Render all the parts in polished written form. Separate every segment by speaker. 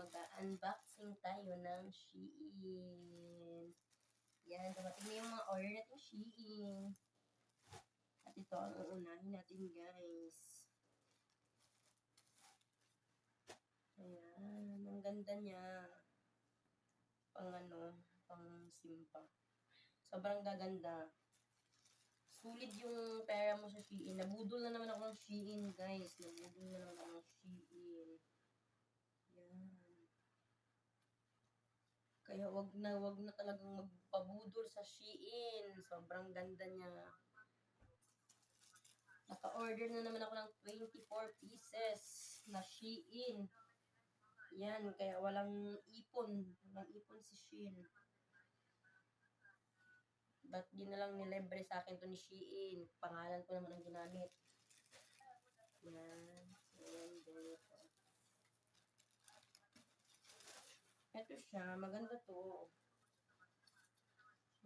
Speaker 1: mag-unboxing tayo ng Shein. Yan, dumating na yung mga order natin Shein. At ito ang uunahin natin, guys. Ayan, ang ganda niya. Pang simpa. Sobrang gaganda. Sulit yung pera mo sa Shein. Nabudol na naman ako ng Shein, guys. Nabudol na naman ako ng Shein. Yan. Kaya wag na talagang magpabudol sa Shein. Sobrang ganda niya. Naka-order na naman ako ng 24 pieces na Shein. Yan, kaya walang ipon. Walang ipon si Shein. Ba't di na lang nilibre sa akin to ni Shein? Pangalan ko naman ang ginamit. Yan. Yan, ganito. Ito siya, maganda to.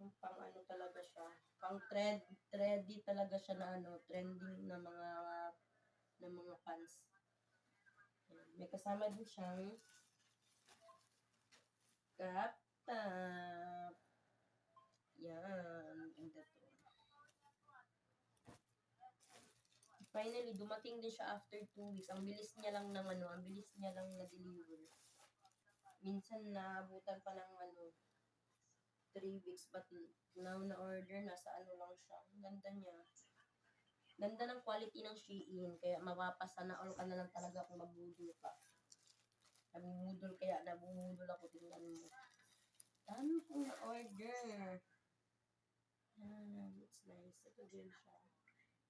Speaker 1: Yung pang ano talaga siya. Pang trendy talaga siya na trending na mga pants. Yan. May kasama din siyang crop top. Yan, ganda to. Finally, dumating din siya after 2 weeks. Ang bilis niya lang na-deliver. Minsan naabutan pa ng 3 weeks, but now na-order na sa lang siya. Ang ganda niya. Ganda ng quality ng Shein, kaya mapapasana all ka na lang talaga kung mabudol ka. Nabubudol ako, tingnan mo. Dami pong na-order. It's nice. Ito din siya.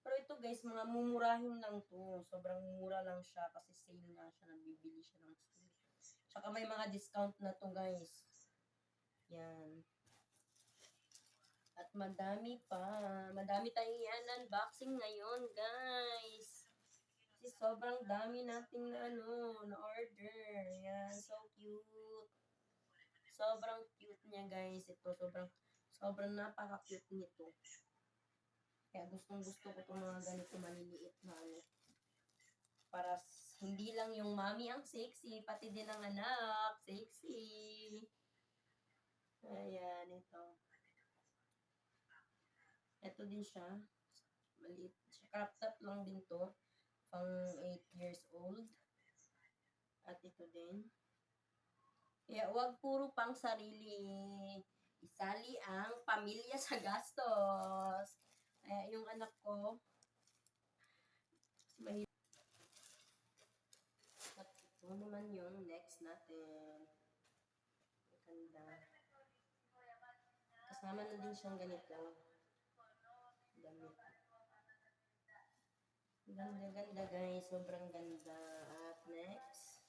Speaker 1: Pero ito guys, mga mumurahin lang to. Sobrang mura lang siya kasi sale nga siya. Nabibili siya ng store. Tsaka may mga discount na to guys. Yan. At madami pa. Madami tayong yan unboxing ngayon guys. Kasi sobrang dami nating na-order. Yan. So cute. Sobrang cute niya guys. Ito. Sobrang napaka-cute nito. Kaya gustong gusto ko itong mga ganito maliliit na para hindi lang yung mommy ang sexy, pati din ang anak, sexy. Ayan, ito. Ito din siya. Maliit siya. Crop top lang din to. Pang 8 years old. At ito din. Kaya wag puro pang sarili. Isali ang pamilya sa gastos. Yung anak ko, at ito naman yung next natin. Ganda. Kasama na din siyang ganito. Damit. Ganda guys. Sobrang ganda. At next,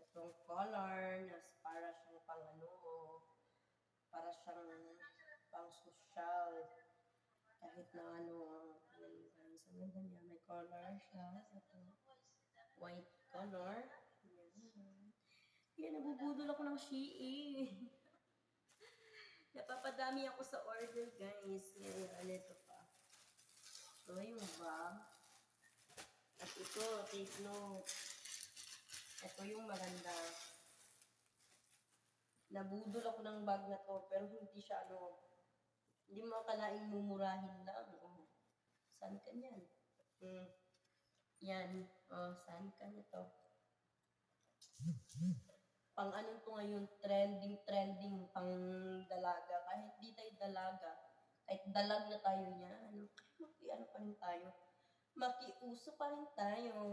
Speaker 1: itong color na para siyang para siyang pang social. Kahit na guys. Ang ganda niya. May color siya. Ito. White color. Yan, nabubudol ako ng Shein. Napapadami ako sa order, guys. Yan, ito pa. Ito yung bag. At ito, take note. Ito yung maganda. Nabudol ako ng bag na to, pero hindi siya hindi mo akalaing mumurahin lang. Saan ka niyan? Yan. Saan ka nito? Pang to ngayon, trending, pang dalaga. Kahit di tayo dalaga, kahit dalag na tayo niya, pa rin tayo. Makiuso pa rin tayo.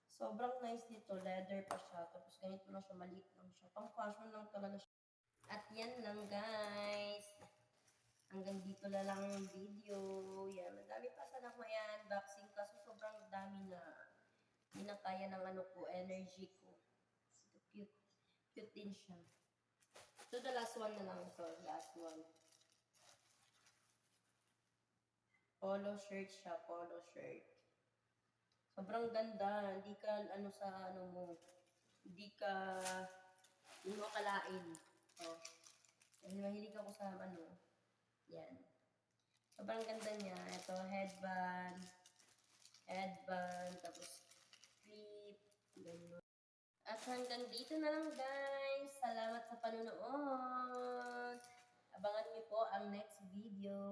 Speaker 1: Sobrang nice nito, leather pa siya. Tapos ganito lang siya, maliit lang siya. Pang fashion lang talaga siya. At yan lang guys. Hanggang dito na lang yung video. Yan, madami pa sana ko yan. Unboxing kaso sobrang dami na. Hindi na kaya ng energy ko. Cute. Cute din siya. So, the last one na lang ito. Last one. Polo shirt siya. Polo shirt. Sobrang ganda. Hindi ka, hindi mo akalain. Kasi mahilig ako sa, yan. Sobrang ganda niya. Ito, headband, tapos clip, ganyan. At hanggang dito na lang guys. Salamat sa panonood. Abangan niyo po ang next video.